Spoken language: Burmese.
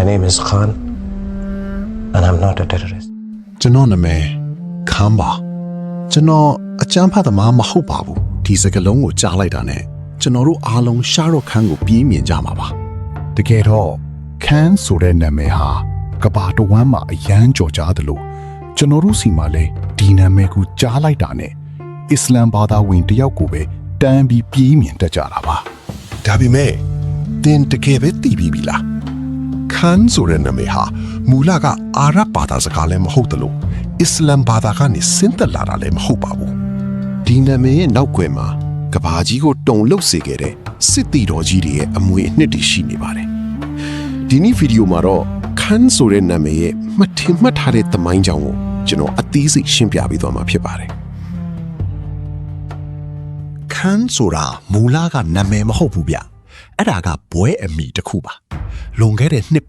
name is Khan, and I'm not a terrorist. ကျွန်တော်နာမည်ခမ်းပါကျွန်တော်အကြမ်းဖက်သမားမဟုတ်ပါဘူးဒီစကားလုံးကိုကြားလိုက်တာနဲ့ကျွန်တော်တို့အားလုံးရှာတော့ခန်းကိုပြေးမြင်ကြမှာပါတကယ်တော့ခန်းဆိုတဲ့နာမည်ဟာကဘာတဝမ်းမှာအရန်ကြော်ကြားတယ်လို့ကျွန်တော်တို့စီမှာလဲဒီနာမည်ကိုကြားလိုက်တာနဲ့အစ္စလမ်ဘာသာဝင်တယောက်ကိုပဲတန်းပြီးပြေးမြင်တတ်ကြတာပါဒါပေမဲ့တင်တကယ်ပဲတည်ပြီးပြီလားခန်းဆိုတဲ့နာမည်ဟာမူလကအာရဗ်ဘာသာစကားလည်းမဟုတ်တယ်လို့အစ္စလမ်ဘာသာကနေဆင်းသက်လာတာလည်းမဟုတ်ပါဘူးဒီနာမည်ရဲ့နောက်ွယ်မှာကဘာကြီးကိုတုံလှုပ်စေခဲ့တဲ့စစ်တီတော်ကြီးတွေရဲ့အမွေအနှစ်တွေရှိနေပါတယ်ဒီနေ့ဗီဒီယိုမှာတော့ခန်းဆိုတဲ့နာမည်ရဲ့မှတ်ထင်မှတ်ထားတဲ့သမိုင်းကြောင်းကိုကျွန်တော်အသေးစိတ်ရှင်းပြပေးသွားမှာဖြစ်ပါတယ်ခန်းဆိုတာမူလကနာမည်မဟုတ်ဘူးဗျအဲ့ဒါကဘွဲအမည်တစ်ခုပါလွန်ခဲ့တဲ့နှစ်